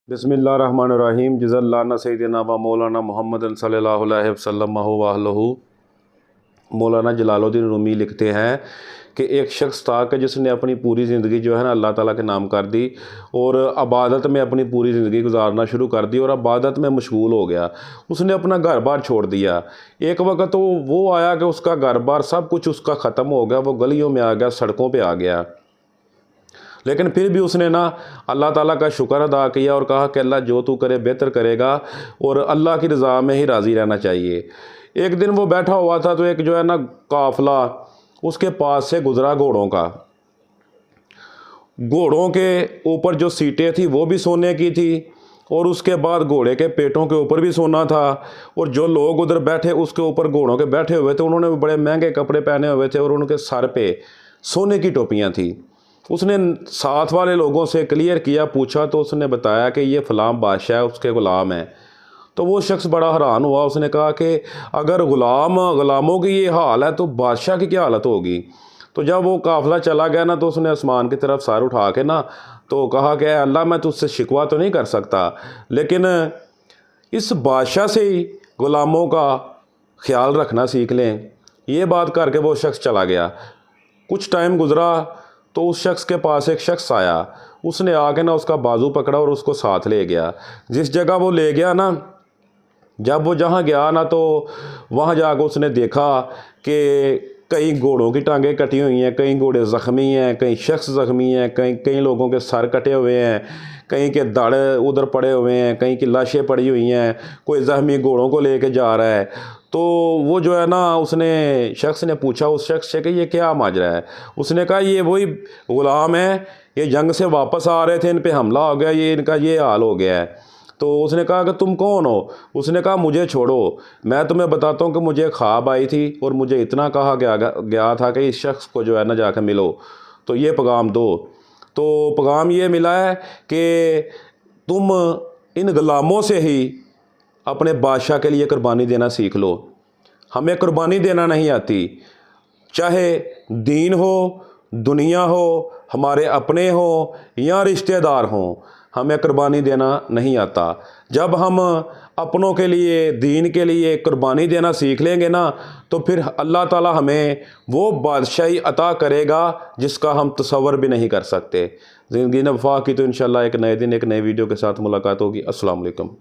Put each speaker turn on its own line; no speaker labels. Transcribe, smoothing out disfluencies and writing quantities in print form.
बिस्मिल्लाहिर्रहमानिर्रहीम जज़ल्लाना सैयदना व मौलाना मुहम्मद सल्लल्लाहु अलैहि वसल्लम व अहलहु। मौलाना जलालुद्दीन रूमी लिखते हैं कि एक शख्स था कि जिसने अपनी पूरी ज़िंदगी जो है ना अल्लाह ताला के नाम कर दी और इबादत में अपनी पूरी ज़िंदगी गुजारना शुरू कर दी और इबादत में मशगूल हो गया। उसने अपना घर बार छोड़ दिया। एक वक्त तो वो आया कि उसका घर बार सब कुछ उसका ख़त्म हो गया, वो गलियों में आ गया, सड़कों पर आ गया। लेकिन फिर भी उसने ना अल्लाह ताला का शुक्र अदा किया और कहा कि अल्लाह जो तू करे बेहतर करेगा और अल्लाह की रज़ा में ही राज़ी रहना चाहिए। एक दिन वो बैठा हुआ था तो एक जो है ना काफ़िला उसके पास से गुज़रा घोड़ों का। घोड़ों के ऊपर जो सीटें थी वो भी सोने की थी और उसके बाद घोड़े के पेटों के ऊपर भी सोना था और जो लोग उधर बैठे उसके ऊपर घोड़ों के बैठे हुए थे उन्होंने बड़े महंगे कपड़े पहने हुए थे और उनके सर पे सोने की टोपियाँ थी। उसने साथ वाले लोगों से क्लियर किया, पूछा तो उसने बताया कि ये फ़लाँ बादशाह है, उसके ग़ुलाम हैं। तो वो शख्स बड़ा हैरान हुआ। उसने कहा कि अगर ग़ुलामों की ये हाल है तो बादशाह की क्या हालत होगी। तो जब वो काफ़िला चला गया ना तो उसने आसमान की तरफ सर उठा के ना तो कहा कि अल्लाह मैं तुझसे शिकवा तो नहीं कर सकता, लेकिन इस बादशाह से ही ग़ुलामों का ख्याल रखना सीख लें। ये बात करके वो शख्स चला गया। कुछ टाइम गुज़रा तो उस शख्स के पास एक शख्स आया। उसने आके ना उसका बाजू पकड़ा और उसको साथ ले गया। जिस जगह वो ले गया ना, जब वो जहाँ गया ना तो वहाँ जाकर उसने देखा कि कई घोड़ों की टांगें कटी हुई हैं, कई घोड़े ज़ख्मी हैं, कई शख्स ज़ख्मी हैं, कई लोगों के सर कटे हुए हैं, कहीं के दाढ़ उधर पड़े हुए हैं, कहीं की लाशें पड़ी हुई हैं, कोई ज़ख्मी घोड़ों को लेके जा रहा है। तो वो जो है ना उसने शख्स ने पूछा उस शख्स से कि ये क्या माजरा है। उसने कहा ये वही ग़ुलाम है, ये जंग से वापस आ रहे थे, इन पे हमला हो गया, ये इनका ये हाल हो गया है। तो उसने कहा कि तुम कौन हो। उसने कहा मुझे छोड़ो, मैं तुम्हें बताता हूँ कि मुझे ख्वाब आई थी और मुझे इतना कहा गया था कि इस शख्स को जो है ना जाकर मिलो तो ये पैगाम दो। तो पैगाम ये मिला है कि तुम इन ग़ुलामों से ही अपने बादशाह के लिए कुर्बानी देना सीख लो। हमें कुर्बानी देना नहीं आती, चाहे दीन हो, दुनिया हो, हमारे अपने हो या रिश्तेदार हों, हमें कुर्बानी देना नहीं आता। जब हम अपनों के लिए, दीन के लिए कुर्बानी देना सीख लेंगे ना तो फिर अल्लाह ताला हमें वो बादशाही अता करेगा जिसका हम तसव्वुर भी नहीं कर सकते। ज़िंदगी ने वफ़ा की तो इंशाअल्लाह एक नए दिन एक नए वीडियो के साथ मुलाकात होगी। अस्सलाम वालेकुम।